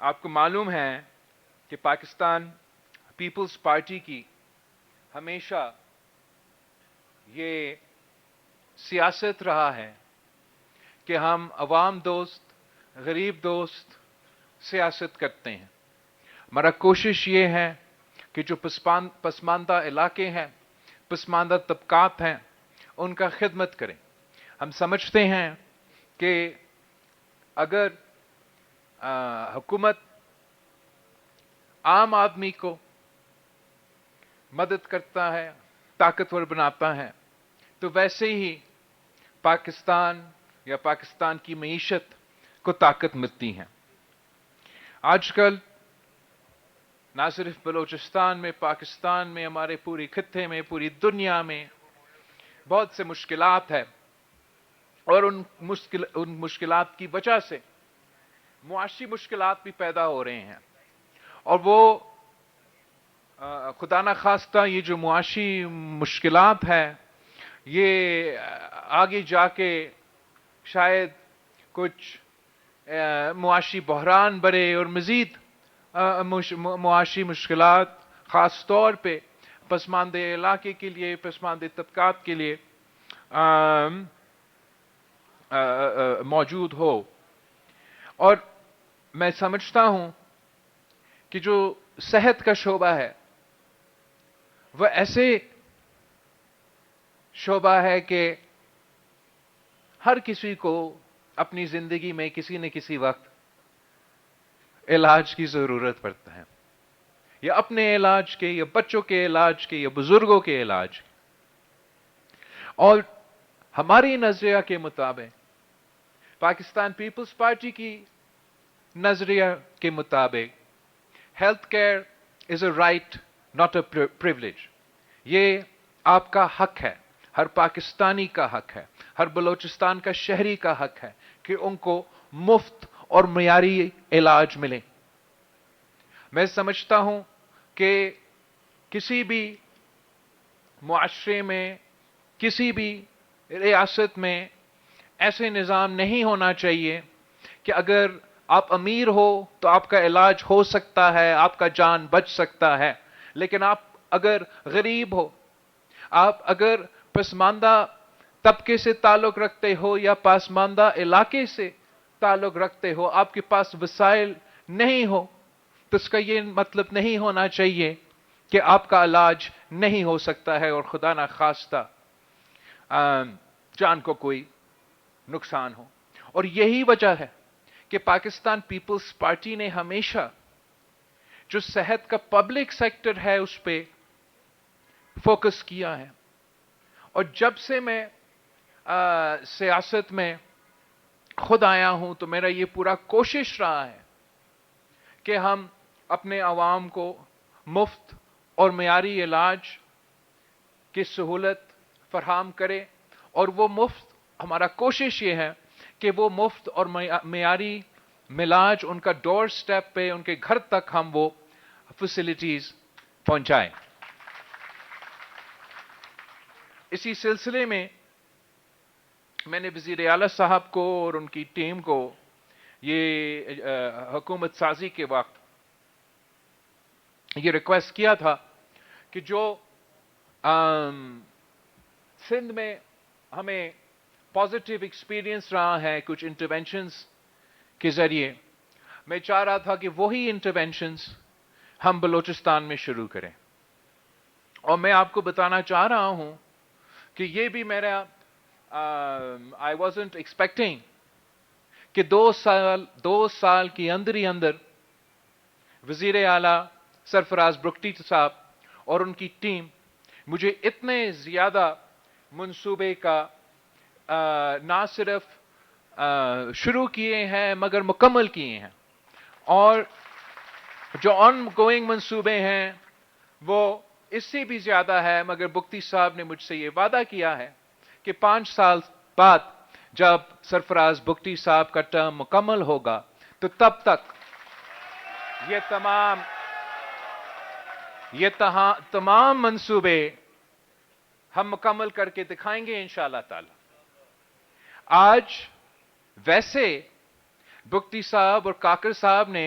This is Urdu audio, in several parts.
آپ کو معلوم ہے کہ پاکستان پیپلز پارٹی کی ہمیشہ یہ سیاست رہا ہے کہ ہم عوام دوست، غریب دوست سیاست کرتے ہیں. ہمارا کوشش یہ ہے کہ جو پسماندہ علاقے ہیں، پسماندہ طبقات ہیں، ان کا خدمت کریں. ہم سمجھتے ہیں کہ اگر حکومت عام آدمی کو مدد کرتا ہے، طاقتور بناتا ہے، تو ویسے ہی پاکستان یا پاکستان کی معیشت کو طاقت ملتی ہے. آج کل نہ صرف بلوچستان میں، پاکستان میں، ہمارے پوری خطے میں، پوری دنیا میں بہت سے مشکلات ہیں، اور ان مشکلات کی وجہ سے معاشی مشکلات بھی پیدا ہو رہے ہیں. اور وہ خدا نہ خواستہ یہ جو معاشی مشکلات ہیں، یہ آگے جا کے شاید کچھ معاشی بحران بڑھے اور مزید معاشی مشکلات خاص طور پہ پسماندہ علاقے کے لیے، پسماندہ طبقات کے لیے موجود ہو. اور میں سمجھتا ہوں کہ جو صحت کا شعبہ ہے وہ ایسے شعبہ ہے کہ ہر کسی کو اپنی زندگی میں کسی نہ کسی وقت علاج کی ضرورت پڑتا ہے، یا اپنے علاج کے، یا بچوں کے علاج کے، یا بزرگوں کے علاج کے. اور ہماری نظریہ کے مطابق، پاکستان پیپلز پارٹی کی نظریہ کے مطابق، health care is a right not a privilege. یہ آپ کا حق ہے، ہر پاکستانی کا حق ہے، ہر بلوچستان کا شہری کا حق ہے کہ ان کو مفت اور معیاری علاج ملے. میں سمجھتا ہوں کہ کسی بھی معاشرے میں، کسی بھی ریاست میں ایسے نظام نہیں ہونا چاہیے کہ اگر آپ امیر ہو تو آپ کا علاج ہو سکتا ہے، آپ کا جان بچ سکتا ہے، لیکن آپ اگر غریب ہو، آپ اگر پسماندہ طبقے سے تعلق رکھتے ہو یا پسماندہ علاقے سے تعلق رکھتے ہو، آپ کے پاس وسائل نہیں ہو، تو اس کا یہ مطلب نہیں ہونا چاہیے کہ آپ کا علاج نہیں ہو سکتا ہے اور خدا نہ خواستہ جان کو کوئی نقصان ہو. اور یہی وجہ ہے کہ پاکستان پیپلز پارٹی نے ہمیشہ جو صحت کا پبلک سیکٹر ہے اس پہ فوکس کیا ہے. اور جب سے میں سیاست میں خود آیا ہوں تو میرا یہ پورا کوشش رہا ہے کہ ہم اپنے عوام کو مفت اور معیاری علاج کی سہولت فراہم کرے. اور وہ مفت، ہمارا کوشش یہ ہے کہ وہ مفت اور معیاری علاج ان کا ڈور سٹیپ پہ، ان کے گھر تک ہم وہ فیسلٹیز پہنچائیں. اسی سلسلے میں میں نے وزیر اعلیٰ صاحب کو اور ان کی ٹیم کو یہ حکومت سازی کے وقت یہ ریکویسٹ کیا تھا کہ جو سندھ میں ہمیں پازیٹیو ایکسپیرینس رہا ہے کچھ انٹرونشنز کے ذریعے، میں چاہ رہا تھا کہ وہی انٹرونشنز ہم بلوچستان میں شروع کریں. اور میں آپ کو بتانا چاہ رہا ہوں کہ یہ بھی میرا I wasn't expecting کہ دو سال کی اندر ہی اندر وزیر اعلیٰ سرفراز بگٹی صاحب اور ان کی ٹیم مجھے اتنے زیادہ منصوبے کا نہ صرف شروع کیے ہیں مگر مکمل کیے ہیں. اور جو آن گوئنگ منصوبے ہیں وہ اس سے بھی زیادہ ہے، مگر بگٹی صاحب نے مجھ سے یہ وعدہ کیا ہے کہ 5 سال بعد جب سرفراز بگٹی صاحب کا ٹرم مکمل ہوگا تو تب تک یہ تمام منصوبے ہم مکمل کر کے دکھائیں گے انشاءاللہ تعالی. آج ویسے بگٹی صاحب اور کاکر صاحب نے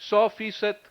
100%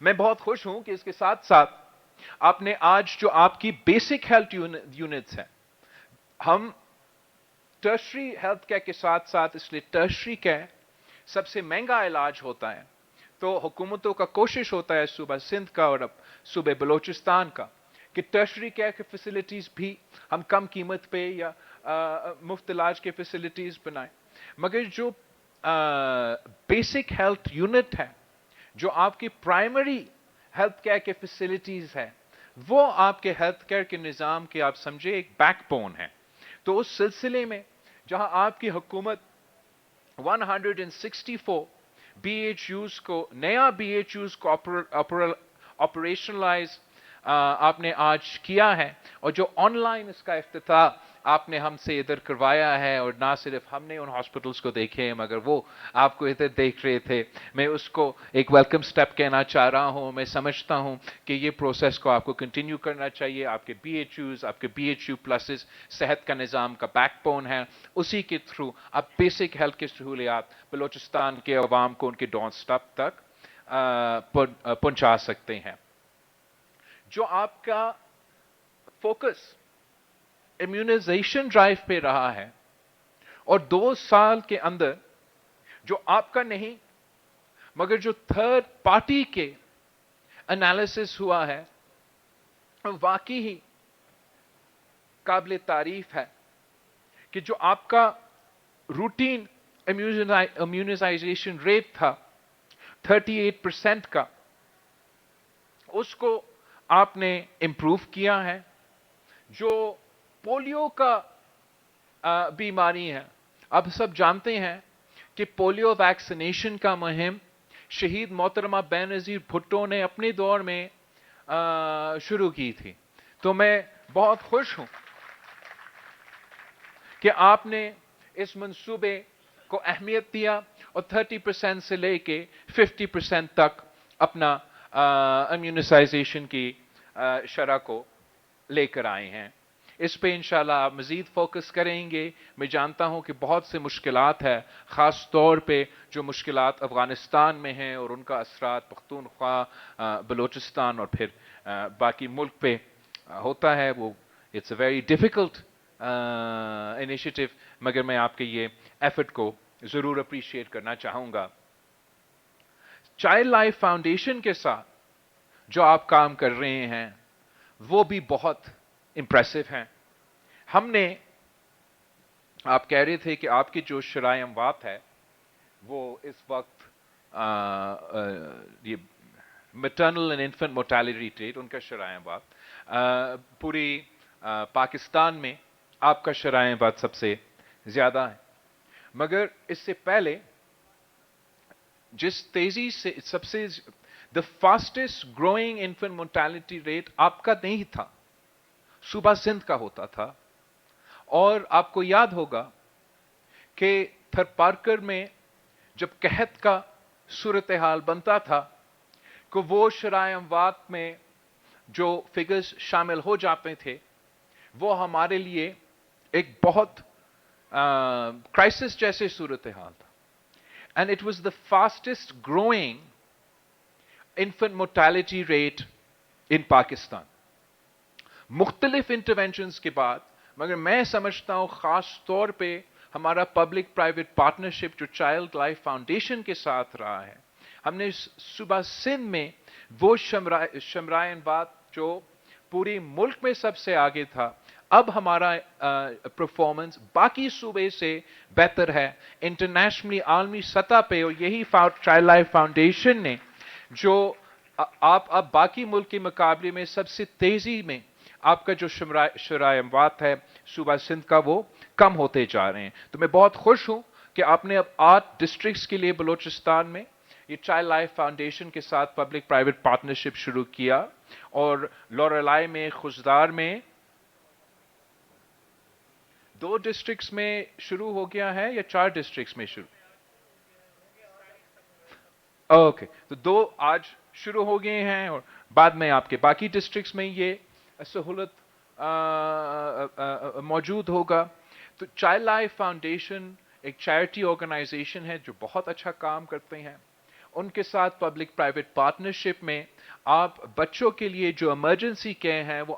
میں بہت خوش ہوں کہ اس کے ساتھ ساتھ آپ نے آج جو آپ کی بیسک ہیلتھ یونٹس ہیں، ہم ٹرشری ہیلتھ کیئر کے ساتھ ساتھ، اس لیے ٹرشری کیئر سب سے مہنگا علاج ہوتا ہے، تو حکومتوں کا کوشش ہوتا ہے، صوبہ سندھ کا اور اب صوبہ بلوچستان کا، کہ ٹرشری کیئر کی فیسلٹیز بھی ہم کم قیمت پہ یا مفت علاج کے فیسلٹیز بنائیں، مگر جو بیسک ہیلتھ یونٹ ہے، جو آپ کی پرائمری ہیلتھ کیئر کے فیسلٹیز ہے، وہ آپ کے ہیلتھ کیئر کے نظام کے آپ سمجھے ایک بیک بون ہے۔ تو اس سلسلے میں جہاں آپ کی حکومت 164 بی ایچ یوز کو، نیا بی ایچ یوز کو آپریشنلائز آپ نے آج کیا ہے، اور جو آن لائن اس کا افتتاح آپ نے ہم سے ادھر کروایا ہے، اور نہ صرف ہم نے ان ہاسپٹلس کو دیکھے ہیں مگر وہ آپ کو ادھر دیکھ رہے تھے، میں اس کو ایک ویلکم سٹیپ کہنا چاہ رہا ہوں۔ میں سمجھتا ہوں کہ یہ پروسیس کو آپ کو کنٹینیو کرنا چاہیے۔ آپ کے بی ایچ یوز، آپ کے بی ایچ یو پلسز صحت کا نظام کا بیک بون ہے، اسی کے تھرو آپ بیسک ہیلتھ کی سہولیات بلوچستان کے عوام کو ان کے ڈور اسٹیپ تک پہنچا سکتے ہیں۔ جو آپ کا فوکس امیونائزیشن ڈرائیو پہ رہا ہے، اور 2 سال کے اندر جو آپ کا نہیں مگر جو تھرڈ پارٹی کے انالیسس ہوا ہے، واقعی ہی قابل تعریف ہے کہ جو آپ کا روٹین امیونائزیشن ریٹ تھا 38% کا، اس کو آپ نے امپروو کیا ہے۔ جو پولیو کا بیماری ہے، اب سب جانتے ہیں کہ پولیو ویکسینیشن کا مہم شہید محترمہ بینظیر بھٹو نے اپنے دور میں شروع کی تھی، تو میں بہت خوش ہوں کہ آپ نے اس منصوبے کو اہمیت دیا اور 30% سے لے کے 50% تک اپنا امیونائزیشن کی شرح کو لے کر آئے ہیں۔ اس پہ انشاءاللہ آپ مزید فوکس کریں گے۔ میں جانتا ہوں کہ بہت سے مشکلات ہیں، خاص طور پہ جو مشکلات افغانستان میں ہیں اور ان کا اثرات پختونخوا، بلوچستان اور پھر باقی ملک پہ ہوتا ہے، وہ it's a very difficult initiative, مگر میں آپ کے یہ ایفرٹ کو ضرور اپریشیٹ کرنا چاہوں گا۔ چائلڈ لائف فاؤنڈیشن کے ساتھ جو آپ کام کر رہے ہیں وہ بھی بہت امپریسو ہیں۔ ہم نے، آپ کہہ رہے تھے کہ آپ کی جو شرائع اموات ہے وہ اس وقت یہ maternal and infant mortality rate, ان کا شرائع اموات پوری پاکستان میں آپ کا شرائع اموات سب سے زیادہ ہے، مگر اس سے پہلے جس تیزی سے سب سے the fastest growing infant mortality rate آپ کا نہیں تھا، صوبہ سندھ کا ہوتا تھا۔ اور آپ کو یاد ہوگا کہ تھر پارکر میں جب قحط کا صورتحال بنتا تھا کہ وہ شرائع اموات میں جو فگرز شامل ہو جاتے تھے وہ ہمارے لیے ایک بہت کرائسس جیسے صورتحال تھا، and it was the fastest growing infant mortality rate in Pakistan. مختلف انٹرونشنز کے بعد، مگر میں سمجھتا ہوں خاص طور پہ ہمارا پبلک پرائیویٹ پارٹنرشپ جو چائلڈ لائف فاؤنڈیشن کے ساتھ رہا ہے، ہم نے صوبہ سندھ میں وہ شمرائع اموات جو پوری ملک میں سب سے آگے تھا، اب ہمارا پرفارمنس باقی صوبے سے بہتر ہے انٹرنیشنلی، عالمی سطح پہ، اور یہی چائلڈ لائف فاؤنڈیشن نے جو آپ اب باقی ملک کے مقابلے میں سب سے تیزی میں آپ کا جو شرائع اموات ہے صوبہ سندھ کا وہ کم ہوتے جا رہے ہیں۔ تو میں بہت خوش ہوں کہ آپ نے اب 8 ڈسٹرکٹس کے لیے بلوچستان میں یہ چائلڈ لائف فاؤنڈیشن کے ساتھ پبلک پرائیویٹ پارٹنرشپ شروع کیا، اور لوریلائی میں، خزدار میں 2 ڈسٹرکٹس میں شروع ہو گیا ہے یا 4 ڈسٹرکٹس میں شروع؟ اوکے، تو 2 آج شروع ہو گئے ہیں، اور بعد میں آپ کے باقی ڈسٹرکٹس میں یہ سہولت موجود ہوگا۔ تو چائلڈ لائف فاؤنڈیشن ایک چیریٹی آرگنائزیشن ہے جو بہت اچھا کام کرتے ہیں، ان کے ساتھ پبلک پرائیویٹ پارٹنرشپ میں آپ بچوں کے لیے جو ایمرجنسی کیئر ہیں وہ